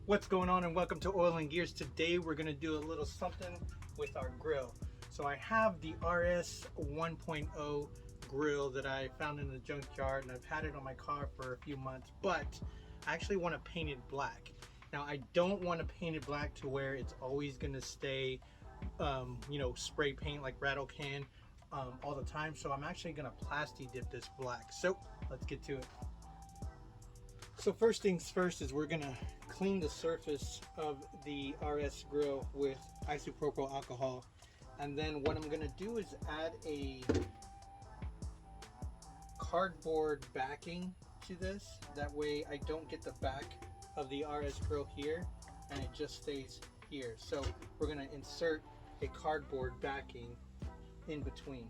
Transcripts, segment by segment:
What's going on, and welcome to Oil and Gears. Today we're going to do a little something with our grill. So I have the RS 1.0 grill that I found in the junkyard, and I've had it on my car for a few months, but I actually want to paint it black. Now I don't want to paint it black to where it's always going to stay spray paint like rattle can all the time. So I'm actually going to plastidip this black. So let's get to it. So first things first is we're gonna clean the surface of the RS grill with isopropyl alcohol, and then what I'm gonna do is add a cardboard backing to this. That way I don't get the back of the RS grill here and it just stays here. So we're gonna insert a cardboard backing in between.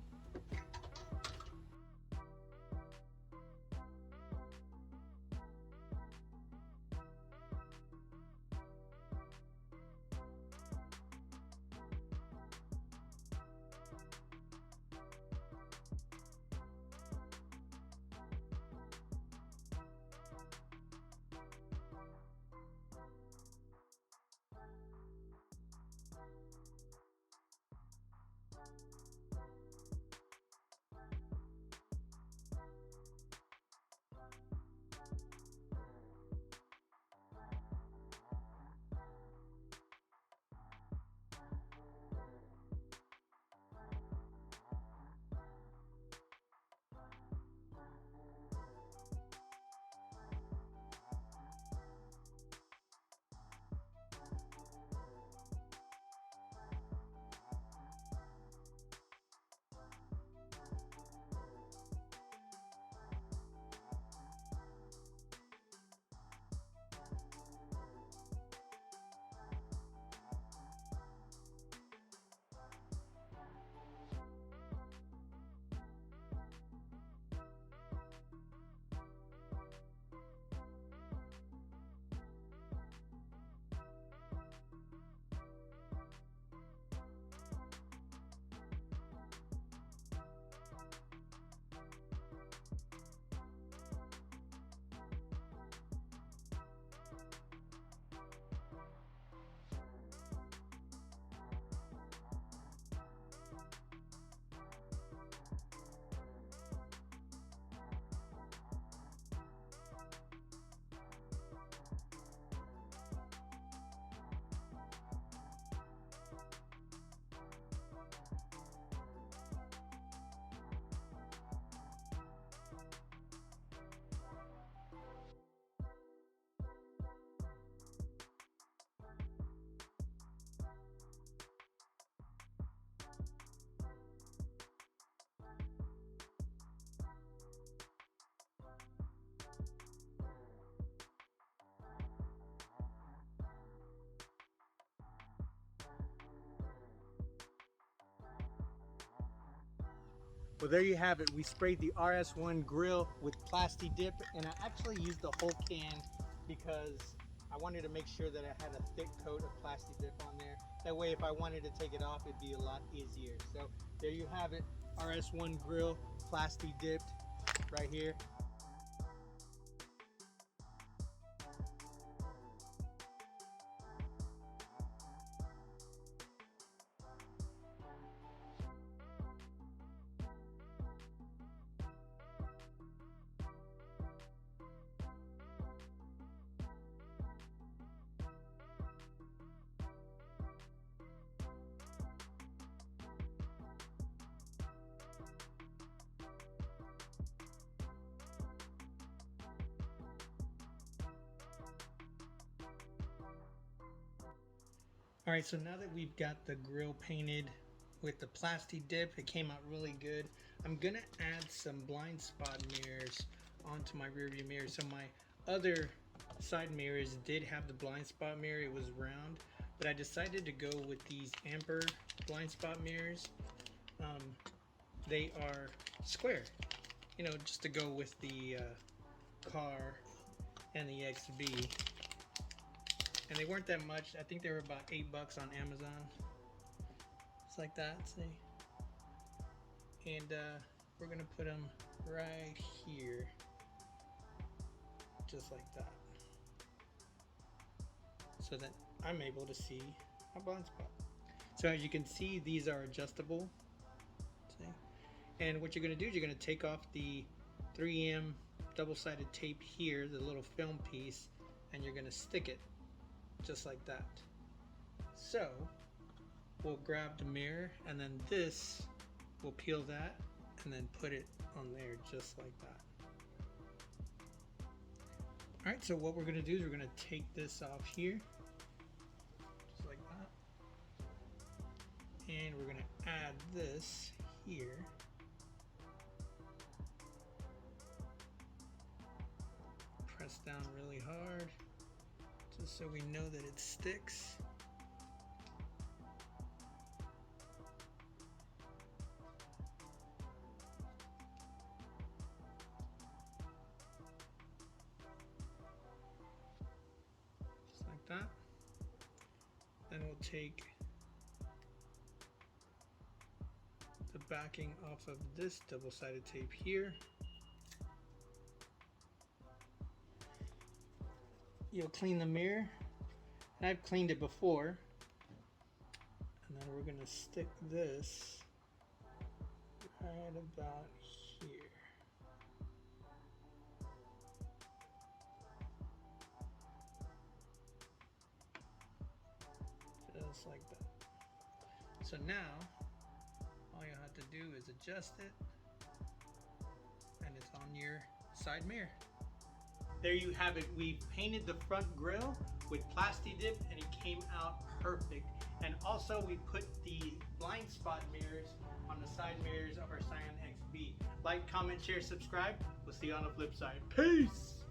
Well, there you have it. We sprayed the RS1 grill with plastidip, and I actually used the whole can because I wanted to make sure that I had a thick coat of plastidip on there. That way, if I wanted to take it off, it'd be a lot easier. So there you have it, RS1 grill plastidipped right here. All right, so now that we've got the grill painted with the plastidip, it came out really good. I'm gonna add some blind spot mirrors onto my rearview mirror. So my other side mirrors did have the blind spot mirror, it was round, but I decided to go with these amber blind spot mirrors. They are square, just to go with the car and the XB. And they weren't that much. I think they were about $8 on Amazon. It's like that, see? And we're gonna put them right here, just like that. so that I'm able to see my blind spot. So as you can see, these are adjustable. See? And what you're going to do is you're going to take off the 3M double-sided tape here, the little film piece, and you're going to stick it just like that. So we'll grab the mirror, and then this, we'll peel that and then put it on there just like that. Alright, so what we're going to do is we're going to take this off here just like that, and we're going to add this here. Press down really hard just so we know that it sticks. Just like that. Then we'll take the backing off of this double-sided tape here. You'll clean the mirror, and I've cleaned it before, and then we're going to stick this right about here. Just like that. So now all you have to do is adjust it, and it's on your side mirror. There you have it. We painted the front grille with PLASTI-DIP, and it came out perfect. And also we put the blind spot mirrors on the side mirrors of our SCION XB. Like, comment, share, subscribe. We'll see you on the flip side. Peace!